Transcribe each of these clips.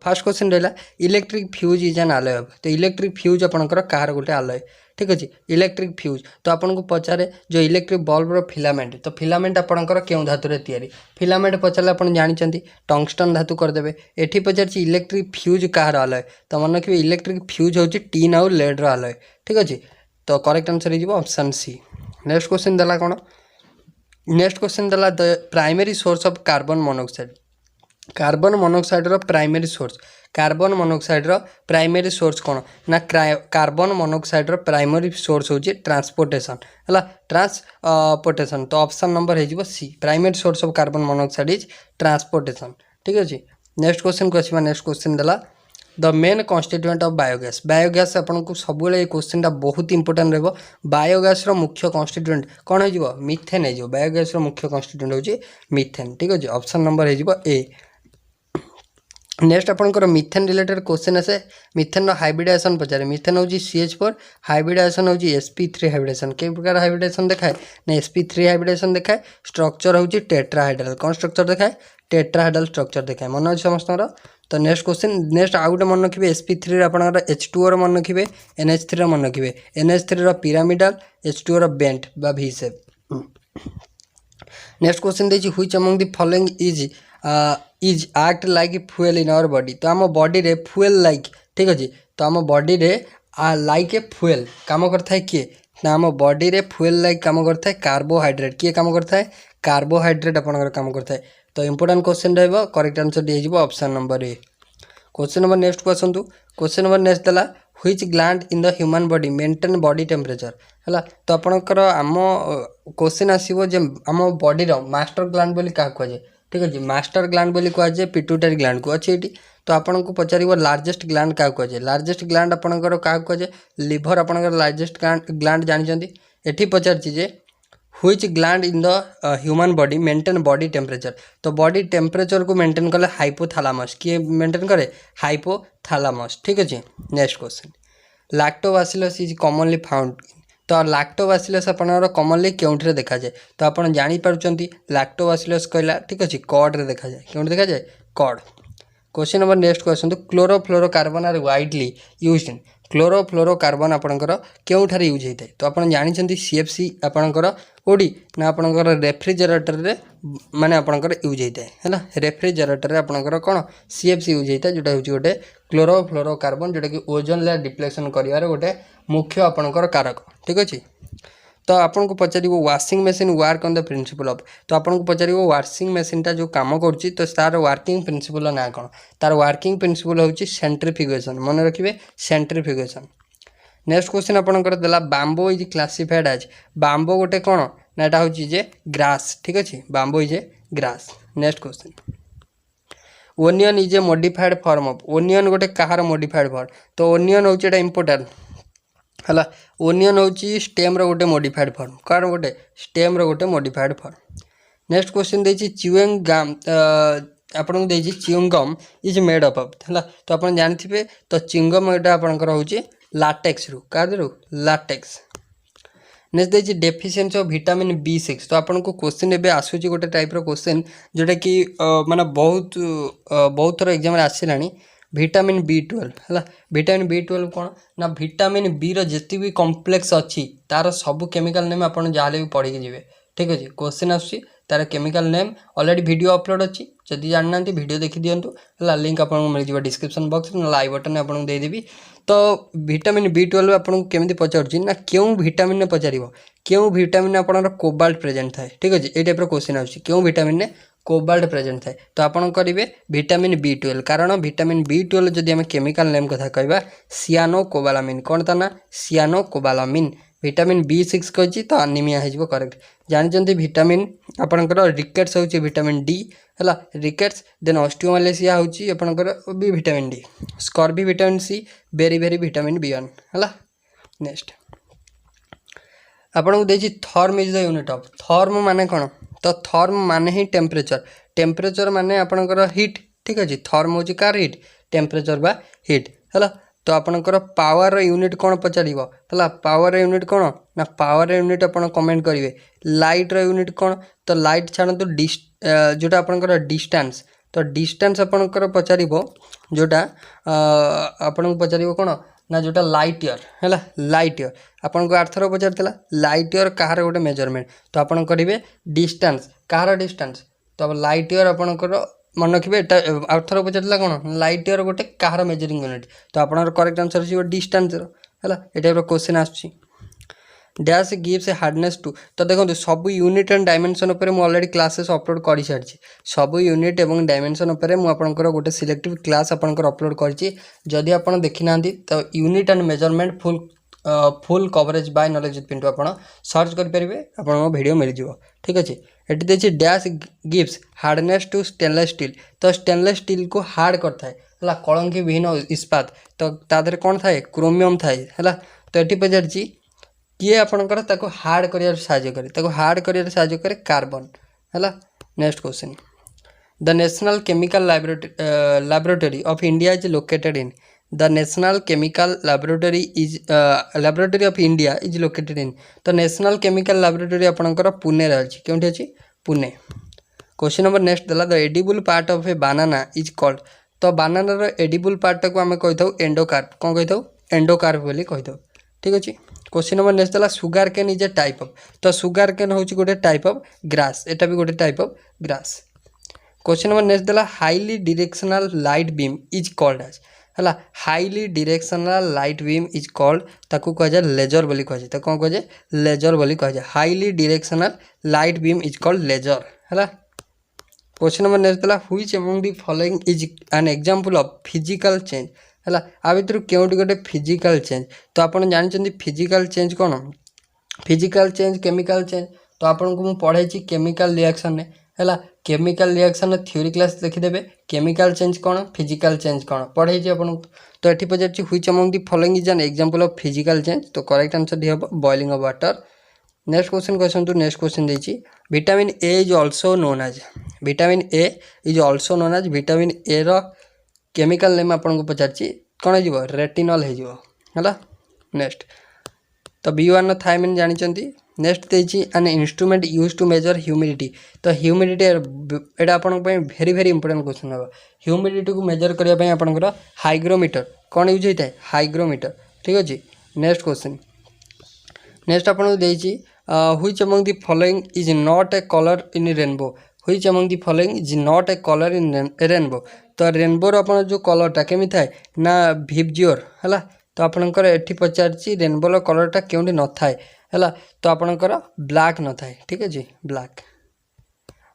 Fast question रहा electric fuse is an आलय तो इलेक्ट्रिक फ्यूज आपंकर कहार गोटे आलय ठीक अच्छे इलेक्ट्रिक फ्यूज तो आपन को पचारे जो इलेक्ट्रिक बल्ब रो फिलामेंट तो फिलामेंट आपंकर क्यों धातु या फिलामेंट पचारे आप जानते टंगस्टन धातु करदे एठी पचार इलेक्ट्रिक फ्यूज कहार आलय तो मन रखिए इलेक्ट्रिक फ्यूज हूँ टीन आउ लेड आलय ठीक अच्छे तो करेक्ट आंसर हो ऑप्शन सी। नेक्स्ट क्वेश्चन देला कौन नेक्स्ट क्वेश्चन देला the primary source of carbon monoxide carbon monoxide रो प्राइमरी सोर्स कार्बन मोनोक्साइड रो प्राइमरी सोर्स कौन ना कार्बन मोनोक्साइड रो प्राइमरी सोर्स होची ट्रांसपोर्टेशन हला ट्रांसपोर्टेशन तो ऑप्शन नंबर हो C primary source of carbon monoxide is transportation ठीक अच्छे। नेक्स्ट क्वेश्चन को आसवा नेक्स्ट क्वेश्चन देला the main constituent of biogas आपको सब क्वेश्चन बहुत इंपोर्टेंट रहा बायोगैस मुख्य कन्स्टिट्यूएंट कौन हो मिथेन हो बायोगैस मुख्य कन्स्टिट्यूएंट होची मिथेन ठीक अच्छे ऑप्शन नंबर हो ए। नेक्स्ट आपंकर मिथेन रिलेटेड क्वेश्चन आसे मिथेन हाइब्रिडाइजेशन पचारे मिथेन हूँ CH4 हाइब्रिडाइजेशन हूँ sp3 हाइब्रिडाइजेशन कई प्रकार हाइब्रिडाइजेशन देखाए ना sp3 हाइब्रिडाइजेशन देखाए स्ट्रक्चर हूँ टेट्राहाइड्रल कौन स्ट्रक्चर देखाए टेट्राहाइड्रल स्ट्रक्चर देखाए मन अच्छे समस्त। तो नेक्स्ट क्वेश्चन नेक्स्ट आउ गए मन रखिए sp3 आपंकर H2O मन रखिए NH3 मन रखिए NH3 पिरामिडाल H2O बेंट बा V शेप। नेक्स्ट क्वेश्चन देखिए which among the following is act like fuel in our body तो आम बॉडी रे फ्यूएल लाइक ठीक अच्छे तो आम बॉडी रे लाइक ए फ्यूएल काम करता है किए ना आम बॉडी रे फ्यूएल लाइक काम करता है कार्बोहाइड्रेट किए काम करता है कार्बोहाइड्रेट आपंकर काम करता है तो इंपोर्टेंट क्वेश्चन रहा करेक्ट आंसर डी हो option number A. Question number next को आसतु क्वेश्चन नंबर नेक्स्ट देला which gland in the human body maintain body temperature है तो आपंकर आम क्वेश्चन आसो आम बॉडी मास्टर ग्लैंड बोली क्या कहुए ठीक अच्छे मास्टर ग्लैंड बोली कहुए पिट्यूटरी ग्लैंड को अच्छे ये तो आपन को पचार लार्जेस्ट ग्लैंड क्या कहुए लार्जेस्ट ग्लैंड आपंकर क्या कहुए लिभर आपंकर लार्जेस्ट ग्लैंड जानते ये पचार which gland in the human body maintain body temperature तो बॉडी टेम्परेचर को मेंटेन कले हाइपोथैलेमस किए मेंटेन करे हाइपोथैलेमस ठीक अच्छे। Next question lactobacillus is commonly found तो लैक्टोबैसिलस आपनकर कॉमनली केउंठे देखा जाए तो आप जानी लैक्टोबैसिलस कहला ठीक अच्छे कॉड रे देखा जाए क्यों देखा जाए curd. Question number next question तो chlorofluorocarbon are widely used in chlorofluorocarbon आपंकर केउठारे यूज होता है तो आप जानते CFC आपंकर कोड़ी ना आपंकर रेफ्रिजरेटर रे माने आपंकर यूज होता है रेफ्रिजरेटर आपंकर कौन CFC यूज होता है जोटा हूँ गोटे क्लोरोफ्लोरोकार्बन जोटा कि ओजोन लेयर डिप्लेक्शन कर गोटे मुख्य आपंकर कारक ठीक अच्छे। तो आपन को पचार washing machine work on the principle of तो आपन को पचार वाशिंग मशीनटा जो काम करुच्ची तो तार वर्किंग प्रिंसिपल ना कौन तार वर्किंग प्रिंसिपल हूँ सेंट्रीफ्यूगेशन मन रखिए सेंट्रीफ्यूगेशन। नेक्स्ट क्वेश्चन आपंकर देला bamboo is classified as bamboo गोटे कौन ना यहाँ हूँ जे ग्रास ठीक अच्छे bamboo is a grass. Next question onion is a modified form of onion गोटे कहार मॉडिफाइड फॉर्म तो ओनियन हूँ इंपोर्टेंट है ओनियन हूँ स्टेम गोटे मॉडिफाइड फॉर्म कार गोटे स्टेम गोटे मॉडिफाइड फॉर्म। नेक्स्ट क्वेश्चन देखिए च्यूइंग गम आपन को chewing gum is made up है तो आप जानते तो च्यूइंगम यहाँ आपंकर हूँ लाटेक्स रु लाटेक्स। नेक्स्ट देखिए डेफिशिएंसी ऑफ विटामिन B6 तो आपन को क्वेश्चन एवं आसूँ गोटे टाइप क्वेश्चन जोटा कि माने बहुत थर एग्जाम आसला विटामिन B12 है विटामिन B12 कौन ना विटामिन बी रे भी कॉम्प्लेक्स अच्छी तार सब केमिकल नेम आप भी पढ़ी जी ठीक अच्छे क्वेश्चन आसूँ तार chemical name already video upload अच्छी जदि जानना वीडियो देखी दिंतु है लिंक आपको मिल डिस्क्रिप्शन बॉक्स ना आई बटन आपको देदेवी। तो विटामिन B12 आपको केमी पचार ना क्यों विटामिन ने पचार क्यों विटामिन आपंकर कोबाल्ट प्रेजेंट थाए ठीक अच्छे ये टाइप क्वेश्चन आसूँ क्यों विटामिन ने कोबाल्ट प्रेजेंट थाए तो आपन करेंगे विटामिन B12 कारण विटामिन B12 जदि आम केमिकल नेम कथा कहवा सियानोकोबालामिन कौन ता ना सियानोकोबालामिन विटामिन B6 कही तो आनीमिया हो करेक्ट जानते विटामिन आपंकर रिकेट्स हूँ विटामिन D है रिकेट्स देन ऑस्टियोमालेसिया हूँ आपंकर भी vitamin D scurvy vitamin C beriberi vitamin B1 है। नेक्स्ट आपन को देखिए therm is the unit of therm माने कौन तो थर्म माने ही टेम्परेचर टेम्परेचर माने आपंकर हिट ठीक अच्छे थर्म हूँ कार हिट टेम्परेचर बा हिट है तो आपंकर पावर यूनिट कौन पचार है पावर यूनिट कौन ना पावर यूनिट आप कमेंट करेंगे लाइट यूनिट कौन तो लाइट छाड़ू जोटा आपंकर डिस्टेंस तो डिस्टेंस आपणकर पचार जोटा आपन पचार कौन ना जोटा लाइट ईयर है लाइट ईयर आपन को आर्थर पचार लाइट ईयर कहार गोटे मेजरमेंट तो आपन करेंगे डिस्टेंस कहार डिस्टेंस तो लाइट ईयर आपणकर मन रखिए यहाँ आर्थर पचार कौन लाइट ईयर गोटे कहार मेजरिंग यूनिट तो आप करेक्ट आंसर हो डिस्टेंस है ये टाइप क्वेश्चन आसूँ dash gives a hardness to तो देखो सब यूनिट एंड डायमेंशन उपर मुझे ऑलरेडी क्लासेस अपलोड कर सारी सब यूनिट एवं डायमेंशन उपर मुझे गोटे सिलेक्टिव क्लास आपंकर अपलोड करी आप देखी ना तो unit and measurement full coverage by knowledge with Pintu आप सर्च करेंगे आपको वीडियो मिल जाए ठीक अच्छे ये देखिए dash gives hardness to stainless steel तो स्टेनलेस स्टील को हार्ड करता है कलंकी विहीन इस्पात तो तादर कौन थाए क्रोमियम थाए है तो ये पचार किए आपणकर ताको हार्ड कर साहाय्य करे हार्ड कर साहाय्य करे कार्बन है next question the national chemical laboratory of India is located in the national chemical laboratory of India is located in तो नेशनल केमिकल लैबोरेटरी आपणकर पुणे अच्छी क्योंकि अच्छी पुणे क्वेश्चन नंबर नेक्स्ट देला the edible part of A बानाना is called तो बानानार edible part को आम कही था एंडोकार्प कौन कही था एंडोकार्प बोली कही था ठीक अच्छे क्वेश्चन नंबर नेक्स्ट देला sugar cane is a type of तो सुगार केन हूँ गोटे टाइप ऑफ ग्रास एटा भी गोटे type of grass question number next देला highly directional light beam is called as है highly directional light beam is called ताकू कह जाए लेजर बोली कह जाए कौन कह जाए लेजर बोली कह जाए highly directional light beam is called laser है क्वेश्चन नंबर नेक्स्ट देला which among the following is an example of physical change है आ भर क्योंटी गोटे फिजिकल चेंज तो आप जानते फिजिकल चेंज कौन फिजिकल चेंज केमिकल चेंज तो आपन को पढ़ाई केमिकल रिएक्शन है केमिकल रिएक्शन थ्योरी क्लास देखीदेवे केमिकल चेंज कौन फिजिकल चेंज कौन पढ़ाई आपन तो ये पचार which among the following is an example of physical change तो करेक्ट आंसर डी हम boiling of water next question कहते नेक्स्ट क्वेश्चन देखिए vitamin A is also known as vitamin A is also known as vitamin A रो chemical name आपको पचार कौन हो retinal है नेक्स्ट तो B1 थायमिन जानते नेक्स्ट देखिए an instrument use to measure humidity तो ह्यूमिडिटी एटा आप भेरी भेरी इंपोर्टेंट क्वेश्चन हम ह्यूमिडिटी को मेजर करने आपंकर हाइग्रोमीटर कौन यूज होता है हाइग्रोमीटर ठीक अच्छे नेक्स्ट क्वेश्चन नेक्स्ट आपको देखिए which among the following is not a colour in rainbow which among the following is not a colour in rainbow तो रेनबोर आप जो कलरटा केमी थाए ना भिवजियोर है तो आपणकर ये पचार रेनबोर कलरटा क्योंटी न थाए है तो आपणकर ब्लैक न थाए ठीक है ब्लैक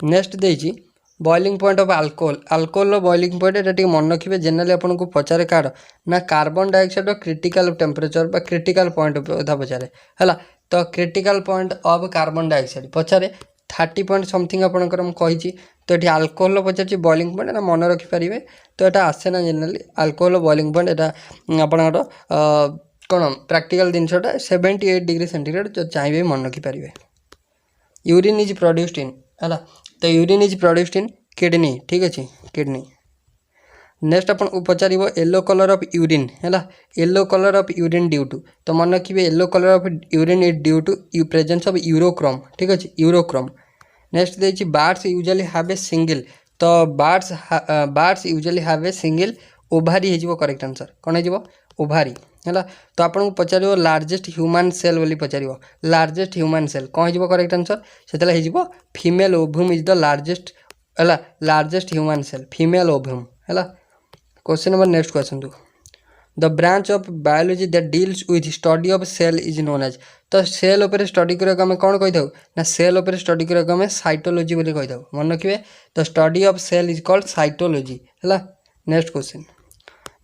नेक्स्ट देखिए boiling point of alcohol alcohol boiling point ये मन रखिए जनरली आपको पचारे कार ना कार्बन डाइऑक्साइड क्रिटिकल टेम्परेचर बा क्रिटिकल पॉइंट कथा पचारे है तो critical point of carbon dioxide पचारे 30 पॉइंट समथिंग आपंकर कही तो ये अल्कोहल पचार बॉइलिंग पॉइंट एटा मन रखिपारे तो यहाँ आसे ना जनरली अल्कोहल बॉइलिंग पॉइंट यहाँ आपंकर कौन प्रैक्टिकल जिनसा 78 डिग्री सेंटीग्रेड जो चाहिए मन रखिपारे यूरिन इज प्रोड्यूस्ड इन है तो urine is produced in kidney ठीक अच्छे किडनी नेक्स्ट आप पचार येलो कलर ऑफ यूरिन है yellow colour of urine due to तो मन रखिए yellow colour of urine is due to presence of urochrome ठीक अच्छे यूरोक्रोम नेक्स्ट देखिए birds usually have a single तो birds usually have a single ovary हो correct answer कौन हो ओभारी है तो आपको पचार लार्जेस्ट ह्यूमन सेल बोली पचार लार्जेस्ट ह्यूमन सेल कौन हो करेक्ट आंसर से female ovum is the largest है largest human cell female ovum है question number next question the branch of biology that deals with study of cell is known as तो cell उपर study करने आम कौन कही ना सेल उपर स्टडी करने आम साइटोलॉजी बोली कही मन रखिए तो study of cell is called cytology है नेक्स्ट क्वेश्चन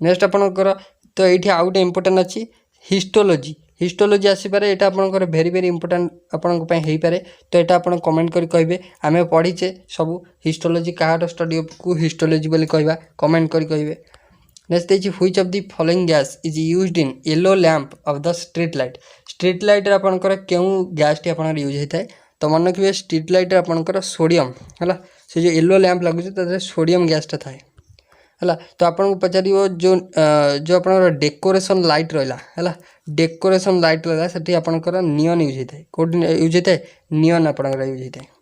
नेक्स्ट आपंकर तो ये आउ गए इंपोर्टेंट अच्छी हिस्टोलॉजी हिस्टोलॉजी आसपे यहाँ आपंकर भेरी भेरी इंपोर्टेंट आपंपाई पारे तो यहाँ आप कमेंट कर कहे आम पढ़ीचे सब हिस्टोलॉजी कहार स्टडी को हिस्टोलॉजी बोली कहवा कमेंट कर कहे नेक्स्ट देखिए which of the following gas is used in yellow lamp of the street light आपंकर क्यों गैस टी आप यूज होता है तो मन रखिए स्ट्रीट लाइट आपंकर सोडियम है से जो येलो लैंप लगुच सोडियम गैसटा थाए है तो आपको पचार जो जो आप डेकोरेशन लाइट रहा है डेकोरेशन लाइट रहा से आपंकर नियन यूज होता है कौट यूज होता है नियन आप यूज होता है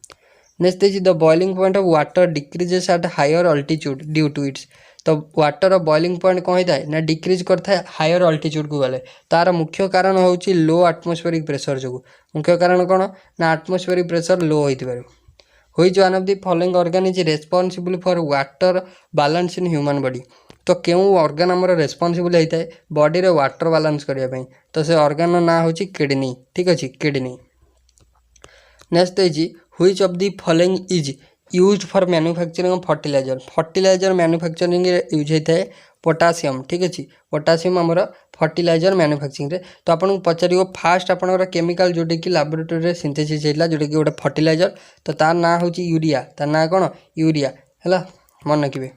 नेक्स्ट देखिए the boiling point of water decreases at higher altitude due to its. तो वाटर बॉइलिंग पॉइंट कौन होता है ना डिक्रीज करता है हायर अल्टीट्यूड को गले। तार मुख्य कारण हूँ लो एटमॉस्फेरिक प्रेशर जो मुख्य कारण कौन ना एटमॉस्फेरिक प्रेशर लो होती Which one of the following organ is responsible for water balance in human body? तो क्यों ऑर्गन आमर रेस्पॉन्सिबल होता है बॉडी रे वाटर बालांस करने तो से ऑर्गन ना हूँ किडनी ठीक अच्छे किडनी। नेक्स्ट है which of the following is used for manufacturing of fertiliser. Fertiliser manufacturing use होता है पोटासियम ठीक अच्छे पोटासियम आमर फर्टिलाइजर मैन्युफैक्चरिंग तो आपको पचार फास्ट आपंकर केमिकल जोटा कि लैबोरेटरी सिंथेसिस होता जोटा कि गोटे फर्टिलाइजर तो तार ना हूँ यूरिया तार ना कौन यूरिया है मन रखिए।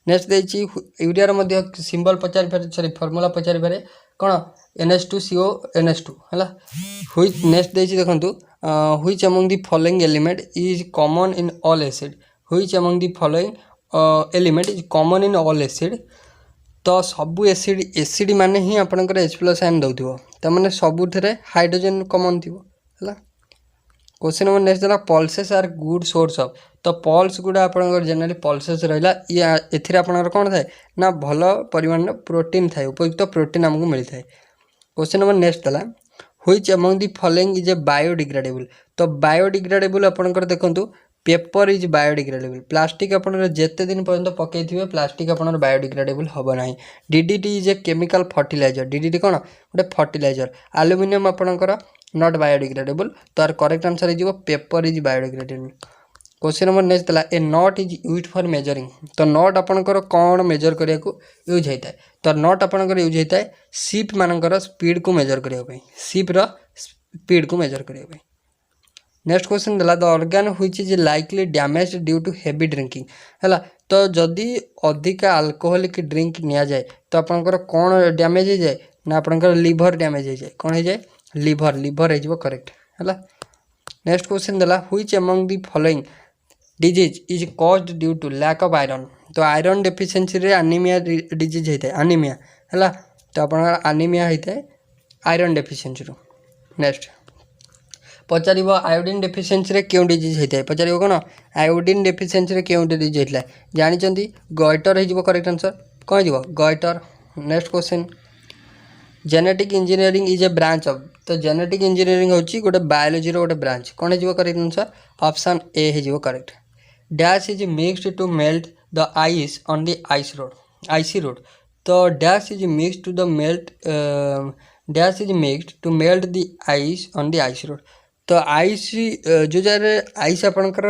नेक्स्ट देखिए यूरिया सिंबल पचारि पारे सॉरी फर्मूला पचारि पारे कौन NH2CO NH2 है। व्हिच नेक्स्ट देखिए देखो which among the following element is common in all acid. Which among the following element is common in all acid. तो सबू एसिड माने ही आपंकर H+ आयन दौर तो मैंने सबुथे हाइड्रोजन कॉमन थी है। क्वेश्चन नंबर नेक्स्ट देला pulses are good source of. तो पल्स गुड़ा आपंकर जनरली पल्सेस रहा ये आपंकर कौन थाए ना भल परिमाण प्रोटीन थाए उपयुक्त प्रोटीन आमको मिलता है। क्वेश्चन नंबर नेक्स्ट देला which among the following is a biodegradable. तो बायोडिग्रेडेबल आपंकर देखंतु पेपर इज बायोडिग्रेडेबल प्लास्टिक आपन जेते दिन पर्यंत पकई थे प्लास्टिक आपन बायोडिग्रेडेबल हम ना। DDT is a chemical fertiliser DDT कौन गोटे फर्टिलाइजर। एल्युमिनियम आपंकर नॉट बायोडिग्रेडेबल तो आर करेक्ट आंसर हो paper is biodegradable. Question number next देला a knot is use for measuring. तो नट आपंकर कौन मेजर करने को यूज होता है तो नट आपंकर यूज होता है शिप मानकर स्पीड को मेजर करने शिप्र स्पीड को मेजर करने। नेक्स्ट क्वेश्चन देला the organ which is likely damage due to heavy drinking है। तो जदि अधिका अल्कोहलिक ड्रिंक नि जाए तो आपंकर कौन डैमेज हो जाए ना आपंकर लिवर डैमेज हो जाए कौन हो जाए लिवर लिवर हो करेक्ट है। नेक्स्ट क्वेश्चन देला which among the following disease is caused due to lack of iron. तो आयरन डेफिशिएंसी रे एनीमिया डिजीज होता है एनीमिया है तो आपंकर एनीमिया होता है आयरन डेफिशिएंसी रो। नेक्स्ट पचार आयोडीन डेफिशिएंसी रे क्यों डिजीज होता है पचार कौन आयोडीन डेफिशिएंसी रे क्यों डिजीज होता है जानते गॉइटर हो करेक्ट आंसर कौन हो goitre. Next question genetic engineering is a branch of. तो जेनेटिक इंजीनियरिंग होची गोटे बायोलॉजी रो गोटे ब्रांच कौन हो करेक्ट आंसर ऑप्शन ए हो correct. Dash is mixed to melt the ice on the icy road. तो dash is mixed to the melt dash is mixed to melt the ice on the icy road. तो ice जो जगह ice आपंकर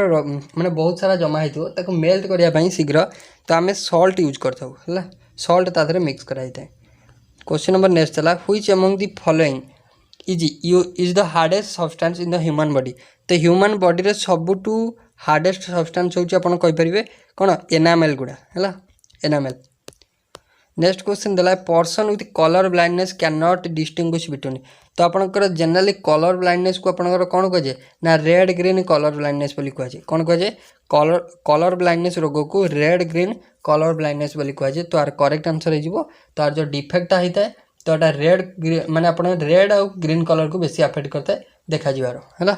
माने बहुत सारा जमा हो मेल्ट करने शीघ्र तो आम सल्ट यूज करता है सल्ट तादे मिक्स कराई था। क्वेश्चन नंबर नेक्स्ट चला which among the following is the hardest substance in the human body. तो ह्यूमन बॉडी रे सबुठू हार्डेस्ट सब्सटेंस होची आपन कहि परिबे कोन एनामेल गुडा है एनामेल। नेक्स्ट क्वेश्चन देला person with colour blindness can not distinguish between. तो आपनकर जनरली कलर ब्लाइंडनेस को आपनकर कौन कहे ना रेड ग्रीन कलर ब्लाइंडनेस बोली कहे कौन कहे कलर ब्लाइंडनेस रोग को रेड ग्रीन कलर ब्लाइंडनेस बोली कहे। तो आर करेक्ट आंसर हो तार जो डिफेक्ट होता है तो यहाँ रेड माने आप रेड और ग्रीन कलर को बेसी अफेक्ट करता है देखा जीवार है।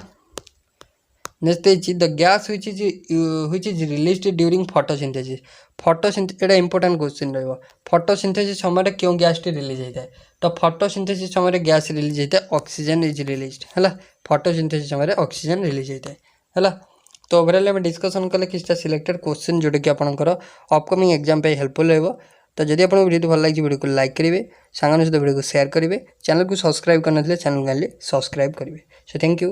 Next the gas which is released during photosynthesis. Photosynthesis Etah important question रहिबो फोटोसिंथेसिस समय क्यों गैस टी रिलीज होता है। तो फोटोसिंथेसिस समय गैस रिलीज होता है ऑक्सीजन इज रिलीज्ड है फोटोसिंथेसिस समय ऑक्सीजन रिलीज होता है। तो ओवरऑल आम डिस्कसन कले किसी सिलेक्टेड क्वेश्चन जोटा कि आपंकर अपकमिंग एग्जाम पे हेल्पफुल हो। तो जदि आपको वीडियो भल लगे वीडियो को लाइक करेंगे सांगों सहित वीडियो को शेयर करेंगे चैनल को सब्सक्राइब करना चैनल को सब्सक्राइब करेंगे। So thank you.